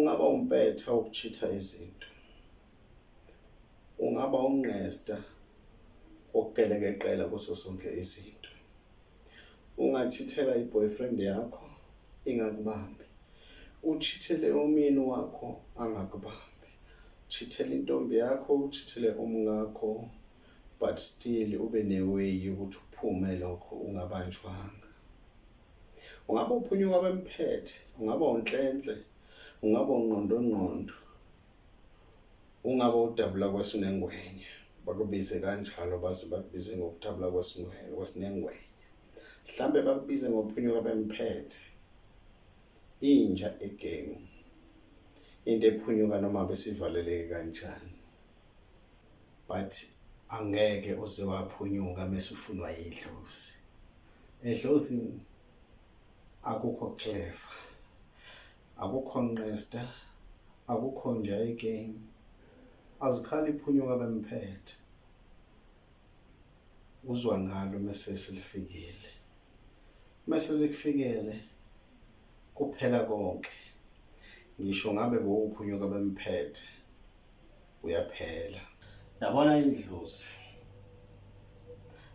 ungaba umpetha ukuchitha izinto, ungaba ungqesta okugelekeqela kuso sonke izinto. Ungachithela i-boyfriend yakho ingakubambi, uchithele umyeni wakho angakubambi, chithele intombi yakho, uchithele umngakho, but still ube neway yokuthi uphume lokho ungabanjwanga. Ungaba uphunyuka bemphethe, ungaba unhlenhle, ungaba ungqondongqondo, ungaba udabula kwesinengwenye, bakubize kanjalo base bakubize ngokudabula kwesinengwenye. Mhlambe bakubize ngophunyuka bemphethe. Inja egame, into ephunyuka noma besivaleleke kanjani, but angeke uze waphunyuka mase ufunwa idlozi. Edlozini akukho clever, akukho nqesta, akukho nja igame, azikhali iphunyuka bemphethe. Uzwa ngalo mase selifikile, mase likufikele kuphela konke. Ngisho ngabe bowuphunyuka bemphethe uyaphela. Yabona idlozi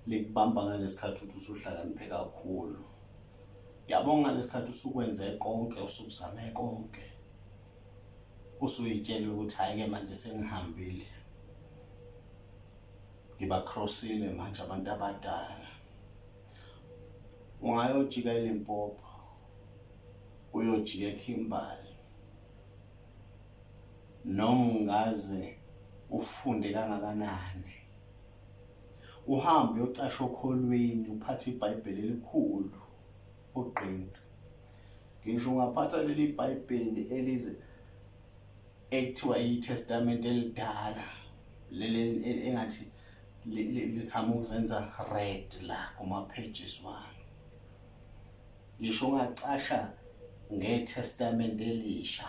likubamba ngalesikhathi uthi usuhlakaniphe kakhulu. Yabona ngalesikhathi usukwenze konke, usukuzame konke, usuyitshela ukuthi hayi ke manje sengihambile, ngiba crossile manje abantu abadala. Ungayojika eLimpopo, uyojika eKhimbali, noma ungaze ufunde kangakanani, uhambe uyocasha okholweni, uphathe iBhayibheli elikhulu ugqinsi. Ngisho ungaphatha leli iBhayibheli elize ekuthiwa iTestament elidala, leli engathi lizama ukuzenza red la kuma pages wami. Ngisho ungacasha ngeTestament elisha,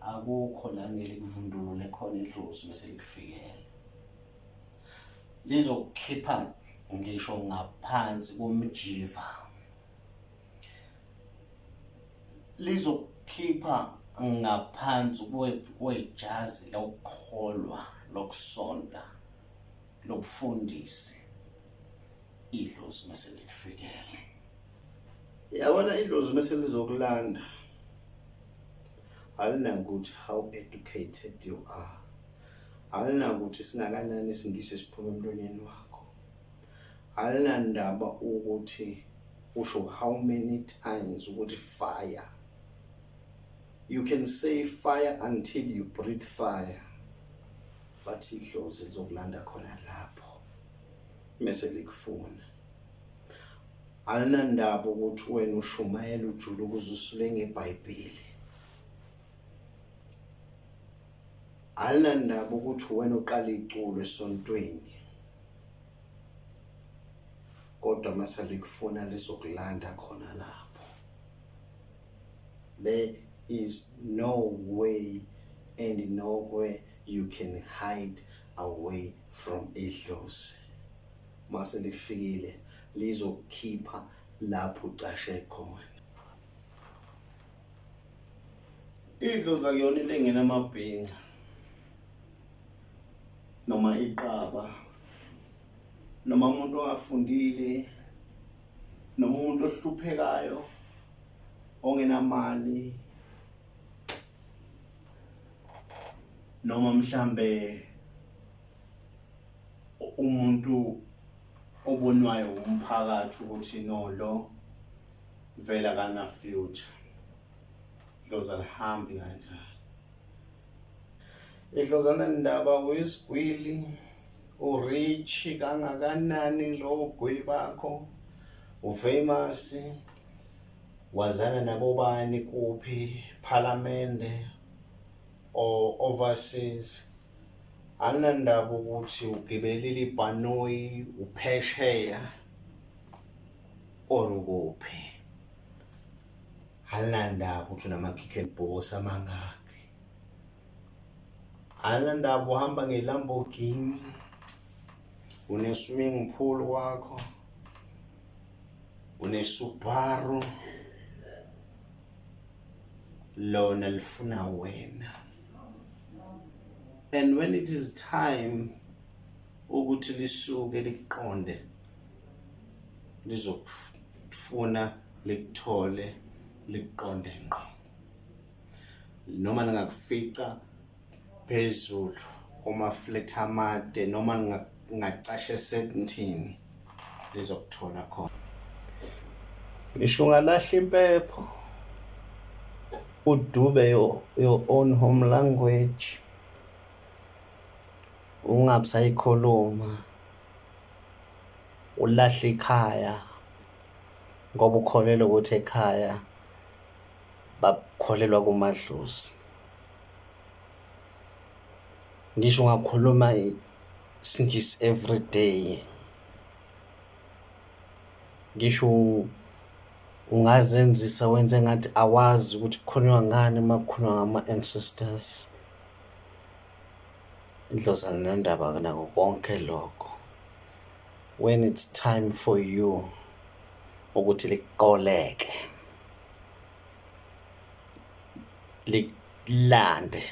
akukho la ngelikuvundulule khona idlozi mase likufikele. Lizokukhipha ngisho ngaphansi komjiva, lizokukhipha ngaphansi kwejazi lokukholwa, lokusonta, lokufundisi. Idlozi mase likufikele. Yabona idlozi mase lizokulanda, alinakuthi how educated you are, alinakuthi singakanani isingisi siphuma emlonyeni wakho, alinandaba ukuthi usho how many times ukuthi fire. You can say fire until you breathe fire, but idlozi lizokulanda khona lapho mase likufuna. Alinandaba ukuthi wena ushumayela ujulu ukuze usule ngeBhayibheli, alinandaba ukuthi wena uqala iculo esontweni, kodwa mase likufuna lizokulanda khona lapho. There is no way and nowhere you can hide away from idlozi. Mase lifikile lizokukhipha lapho ucashe khona. Idlozi akuyona into engenamabhinca noma iqaba, noma umuntu ongafundile, noma umuntu ohluphekayo, ongenamali, noma mhlambe umuntu obonwayo umphakathi ukuthi no lo vela kana future. Idlozi alihambi kanjalo. Idlozana ndaba uyisigwili, urich kangakanani lo ugwili bakho, ufamous, wazana nabo bani kuphi, parliament or overseas. Alinandaba ukuthi ugibelile ibhanoyi, uphesheya or ukuphi. Alinandaba ukuthi unamakick and boss amangaki. Alinandaba uhamba ngeLamborghini, une-swimming pool wakho, une-Subaru, lona lifuna wena. And when it is time ukuthi lisuke liqonde, lizokufuna likuthole liqonde ngqo. Noma ningakufica phezulu kuma-flat amade, noma ngingaqasha esentini lizokuthola khona. Ngisho ungalahla impepho, udube your own home language, ungabi sayikhuluma, ulahle ikhaya ngoba ukholelwa ukuthi ekhaya bakholelwa kumadlozi. Ngisho ungakhuluma isingisi every day, ngisho ungazenzisa wenze ngathi awazi ukuthi kukhulunywa ngani uma kukhulunywa ngama-ancestors. Idlozi alinandaba nako konke lokho. When it's time for you ukuthi likoleke,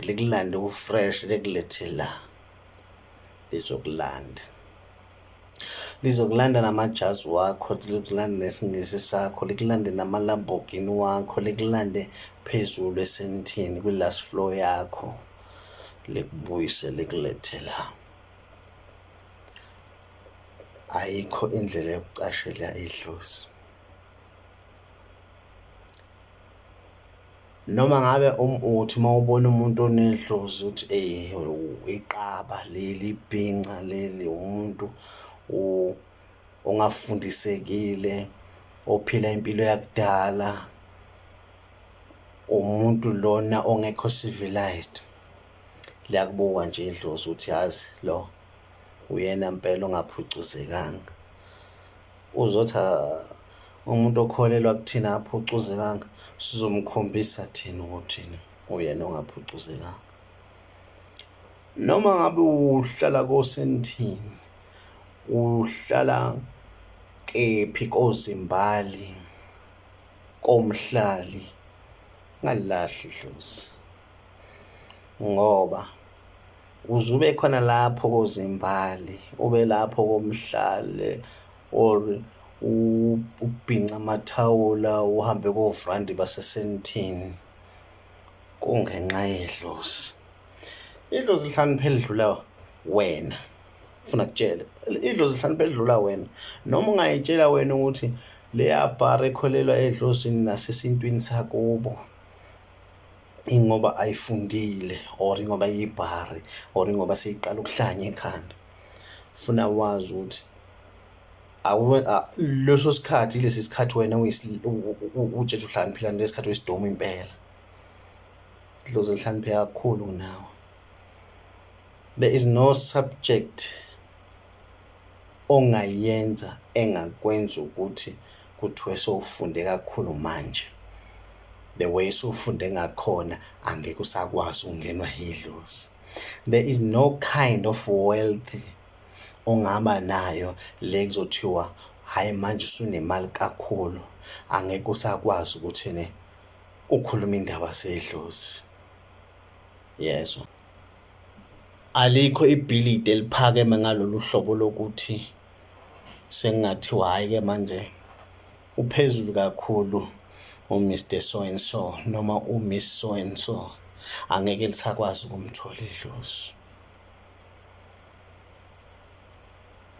likulande ufresh, likulethe la, lizokulanda namajazi wakho, lizokulanda nesingisi sakho, likulande nama-Lamborghini wakho, likulande phezulu esentini kwi-last floor yakho, likubuyise likulethe la. Ayikho indlela yokucashela idlozi. Noma ngabe uthi mawubona umuntu onedlozi uthi iqaba leli, ibhinca leli, umuntu ongafundisekile, ophila impilo yakudala, umuntu lona ongekho civilized, liyakubuka nje idlozi uthi yazi lo uyena mpela ongaphucuzekanga. Uzothi umuntu okholelwa kuthina aphucuzekanga, sizomkhombisa thina ukuthi uyena ongaphucuzekanga. Noma ngabe uhlala kosentini, uhlala kephi, kozimbali, komhlali, ngalilahli idlozi, ngoba uzube khona lapho kozimbali, ube lapho komhlali, or ubhinca amathawula, uhambe kovrandi basesentini, kungenxa yedlozi. Idlozi lihlakaniphe elidlula wena. Ufuna kutshela idlozi lihlakaniphe elidlula wena. Noma ungayitshela wena ukuthi leya bar ekholelwa edlozini nasesintwini sakubo ingoba ayifundile, or ingoba yibhari, or ingoba seyiqala ukuhlanya ekhanda. Ufuna wazi ukuthi leso sikhathi lesi sikhathi wena utshethe uhlakaniphila lesi sikhathi wesidoma impela. Idlozi lihlakaniphe kakhulu kunawe. There is no subject ongayenza engakwenza ukuthi kuthiwe sowufunde kakhulu manje. The way sowufunde ngakhona angeke usakwazi ukungenwa yidlozi. There is no kind of wealth ongaba nayo le kuzothiwa hayi manje usunemali kakhulu angeke usakwazi ukuthi ukhuluma indaba sedlozi. Yezwa, alikho ibhilidi eliphakeme ngalolu hlobo lokuthi sengathiwa hayi-ke manje uphezulu kakhulu uMr so and so noma uMiss so and so, angeke lisakwazi ukumthola idlozi.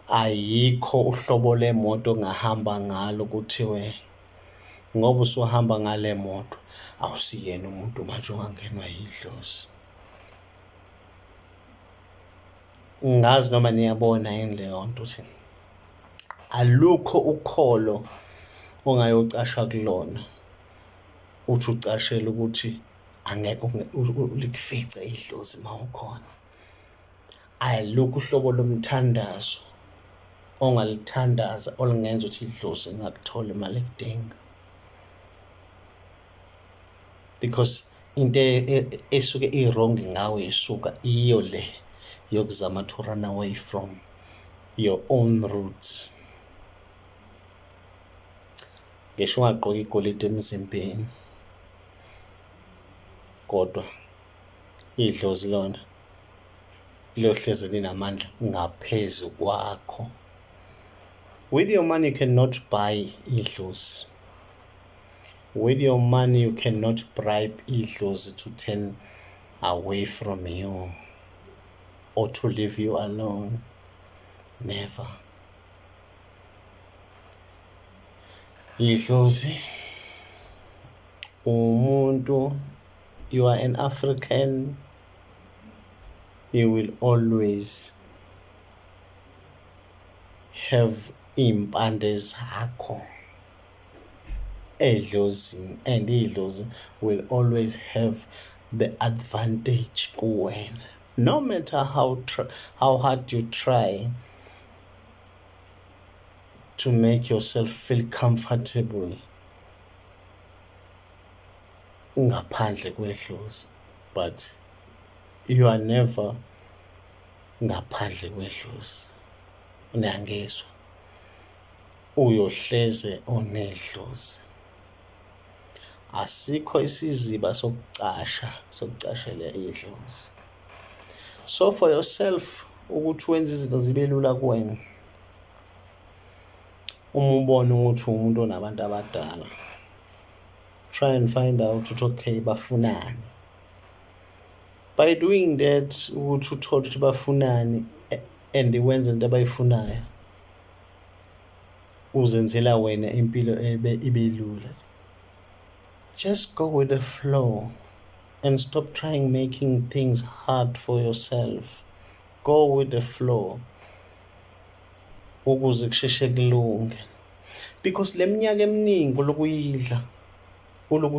Ayikho uhlobo lemoto ongahamba ngalo kuthiwe ngoba usuhamba ngale moto awusiyena umuntu manje ongangenwa yidlozi. Ngazi noma niyabona yini leyo nto ukuthi alukho ukholo ongayocashwa kulona uthi ucashele ukuthi angeke likufice idlozi mawukhona. Alukho uhlobo lomthandazo ongalithandaza olungenza ukuthi idlozi lingakutholi imali ekudinga, because into esuke i-wrong ngawe isuka iyo le yokuzama to run away from your own roots. Ngisho ungagqoka igolide emzimbeni, kodwa idlozi lona liyohlezi linamandla ngaphezu kwakho. With your money you cannot buy idlozi. With your money you cannot bribe idlozi to turn away from you or to leave you alone. Never. Idlozi umuntu, you are an African, you will always have impande zakho edlozini, and idlozi will always have the advantage kuwena. No matter how hard you try to make yourself feel comfortable ngaphandle kwedlozi, but you are never ngaphandle kwedlozi. Niyangizwa? Uyohleze onedlozi. Asikho isiziba sokucashela idlozi. So for yourself ukuthi wenze izinto zibe lula kuwena, uma ubona ukuthi umuntu onabantu abadala, try and find out ukuthi okay bafunani. By doing that ukuthi uthole ukuthi bafunani and wenze into abayifunayo, uzenzela wena impilo ibe lula. Just go with the flow and stop trying making things hard for yourself. Go with the flow ukuze kusheshe kulunge, because le minyaka eminingi olokuyidla, uloku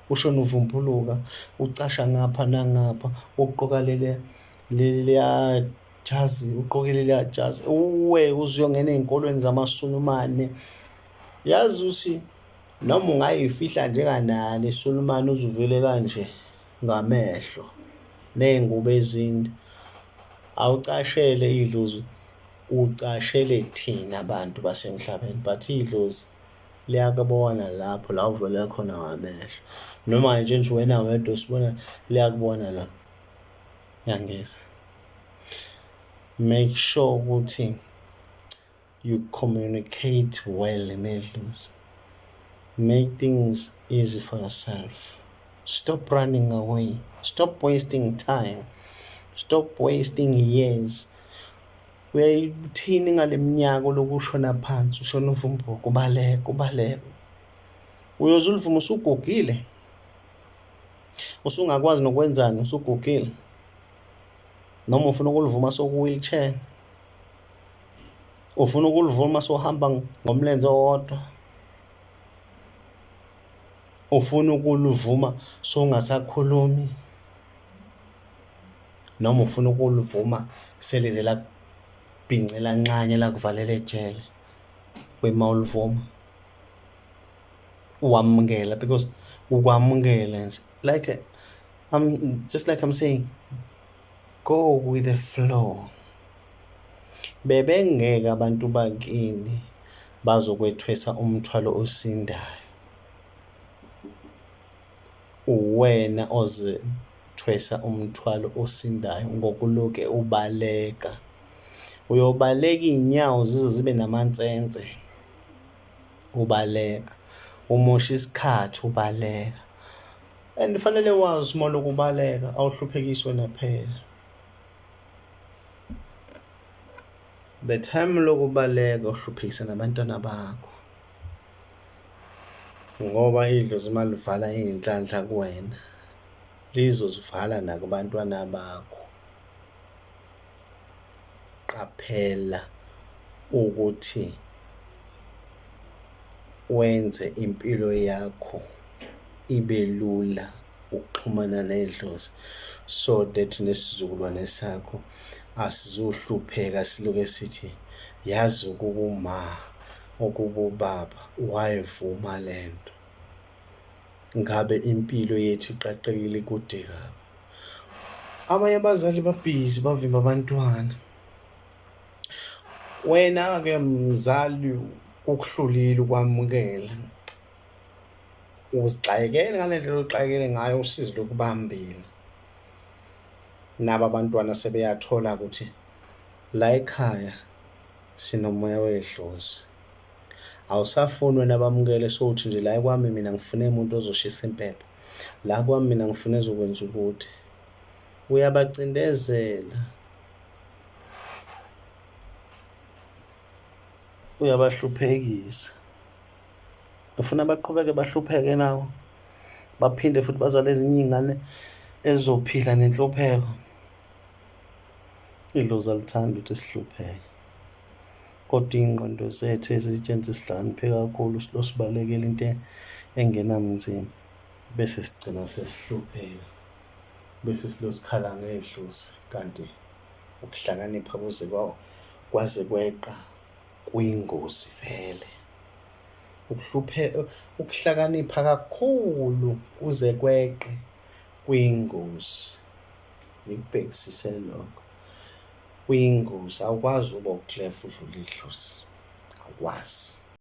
ushona uvumbuluka, ucasha ngapha nangapha, uqoka leliya jazi, uqoke leliya jazi, uwe uzuyongena ey'nkolweni zamaSulumane. Yazi ukuthi noma ungayifihla njenganani iSulumane uzuvele kanje ngamehlo ney'ngubo ezinde, awucashele idlozi, ucashele thina abantu basemhlabeni, but idlozi liyakubona lapho la uvele khona ngamehlo. Noma nje nje wena wedwa usibona, liyakubona la. Yangizwa? Make sure ukuthi you communicate well nedlozi. Make things easy for yourself. Stop running away. Stop wasting time. Stop wasting years. Uyayithini ngale minyaka lokushona phansi, ushona uvumbuka, ubaleka. Uyoze uluvuma usugugile. Usungakwazi nokwenzani usugugile. Noma ufuna ukulivuma soku-wheelchair. Ufuna ukulivuma sohamba ngomlenze owodwa. Ufuna ukulivuma songasakhulumi. Noma ufuna ukulivuma selize lakubhincela nqanye lakuvalela ejele. Wema ulivuma. Uwamukela, because ukwamukela nje. Like I'm saying, go with the flow. Bebengeke abantu bakini bazokwethwesa umthwalo osindayo. Uwena ozethwesa umthwalo osindayo ngokuloke ubaleka. Uyobaleka iy'nyawo zize zibe namansense. Ubaleka. Umosha isikhathi ubaleka. And fanele wazi uma lokubaleka awuhluphekiswe naphela. The time lokubaleka uhluphekisa nabantwana bakho. Ngoba idlozi uma livala iy'nhlanhla kuwena, lizozivala nakubantwana bakho. Qaphela ukuthi wenze impilo yakho ibe lula ukuxhumana nedlozi, so that nesizukulwane sakho asizohlupheka siloke sithi yazi ukubuma ukububaba wayevuma lento. Ngabe impilo yethu iqaqekile kude kabi. Abanye abazali babhizi bavimba abantwana. Wena ke mzali ukuhlulile ukwamukela. uzixakekele ngale ndlela oxakekele ngayo usizi lokubambile. Nabo abantwana sebeyathola ukuthi la ekhaya sinomoya wedlozi. Awusafuni wena bamukele sowuthi nje la kwami mina ngifune umuntu ozoshisa impepho, la kwami mina ngifuna ezokwenza ukuthi. Uyabacindezela, uyabahluphekisa. Ufuna baqhubeke bahlupheke nawo, baphinde futhi bazale ezinye iy'ngane ezizophila nenhlupheko. Idlozi alithandi ukuthi sihlupheke, kodwa iy'ngqondo zethu ezitshenziswa sihlakaniphe kakhulu sibalekela into engenamzimba, bese sigcina sesihlupheka, bese silosikhala ngedlozi. Kanti ukuhlakanipha kwaze kweqa kuyingozi vele. Ukuhlakanipha kakhulu kuze kweqe kuyingozi. Ngikubhekisise lokho, kuyingozi. Awukwazi ukuba u-clever udlule idlozi, awukwazi.